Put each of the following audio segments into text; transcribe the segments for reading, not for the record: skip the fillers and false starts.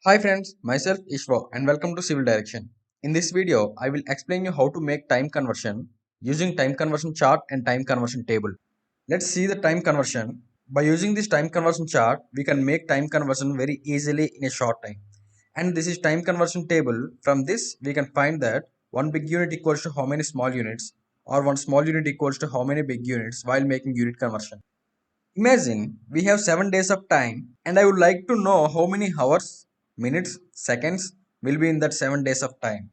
Hi friends, myself Ishwa and welcome to Civil Direction. In this video, I will explain you how to make time conversion using time conversion chart and time conversion table. Let's see the time conversion. By using this time conversion chart, we can make time conversion very easily in a short time. And this is time conversion table. From this, we can find that one big unit equals to how many small units or one small unit equals to how many big units while making unit conversion. Imagine we have 7 days of time and I would like to know how many hours, minutes, seconds will be in that 7 days of time.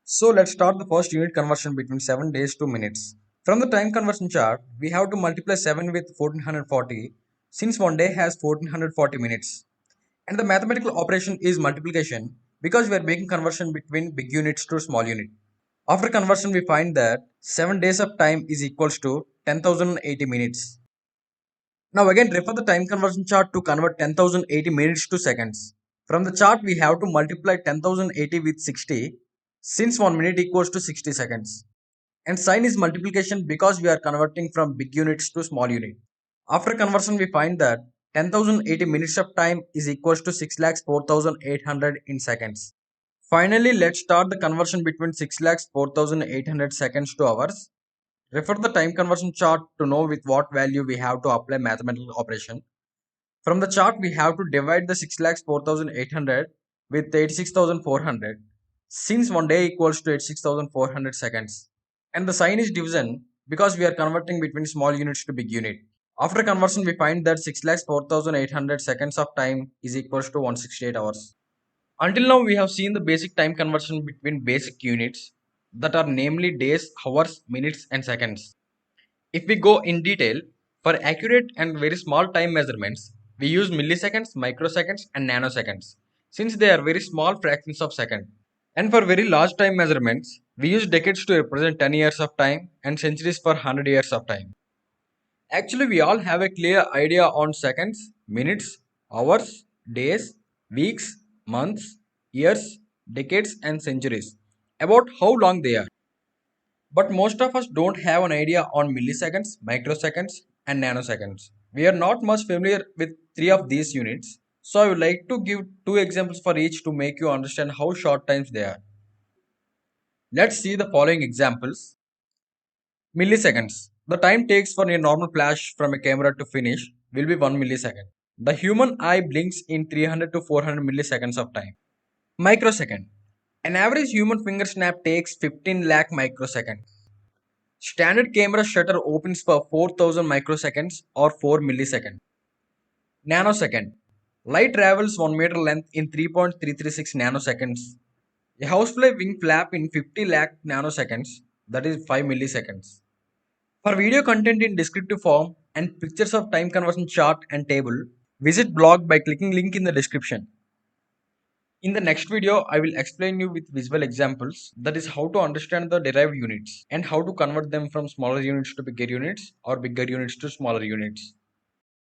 So let's start the first unit conversion between 7 days to minutes. From the time conversion chart, we have to multiply 7 with 1440 since one day has 1440 minutes. And the mathematical operation is multiplication because we are making conversion between big units to small unit. After conversion, we find that 7 days of time is equals to 10,080 minutes. Now again refer the time conversion chart to convert 10,080 minutes to seconds. From the chart we have to multiply 10,080 with 60 since 1 minute equals to 60 seconds. And sign is multiplication because we are converting from big units to small unit. After conversion we find that 10,080 minutes of time is equals to 6,04,800 in seconds. Finally, let's start the conversion between 6,04,800 seconds to hours. Refer the time conversion chart to know with what value we have to apply mathematical operation. From the chart, we have to divide the 6,04,800 with 86,400 since one day equals to 86,400 seconds. And the sign is division because we are converting between small units to big unit. After conversion, we find that 6,04,800 seconds of time is equals to 168 hours. Until now, we have seen the basic time conversion between basic units that are namely days, hours, minutes, and seconds. If we go in detail, for accurate and very small time measurements, we use milliseconds, microseconds, and nanoseconds, since they are very small fractions of second. And for very large time measurements, we use decades to represent 10 years of time and centuries for 100 years of time. Actually, we all have a clear idea on seconds, minutes, hours, days, weeks, months, years, decades, and centuries about how long they are. But most of us don't have an idea on milliseconds, microseconds, and nanoseconds. We are not much familiar with three of these units, so I would like to give two examples for each to make you understand how short times they are. Let's see the following examples. Milliseconds. The time takes for a normal flash from a camera to finish will be 1 millisecond. The human eye blinks in 300 to 400 milliseconds of time. Microsecond. An average human finger snap takes 15 lakh microseconds. Standard camera shutter opens for 4000 microseconds or 4 milliseconds. Nanosecond. Light travels 1 meter length in 3.336 nanoseconds. A housefly wing flap in 50 lakh nanoseconds, that is 5 milliseconds. For video content in descriptive form and pictures of time conversion chart and table, visit blog by clicking link in the description. In the next video, I will explain you with visual examples, that is how to understand the derived units and how to convert them from smaller units to bigger units or bigger units to smaller units.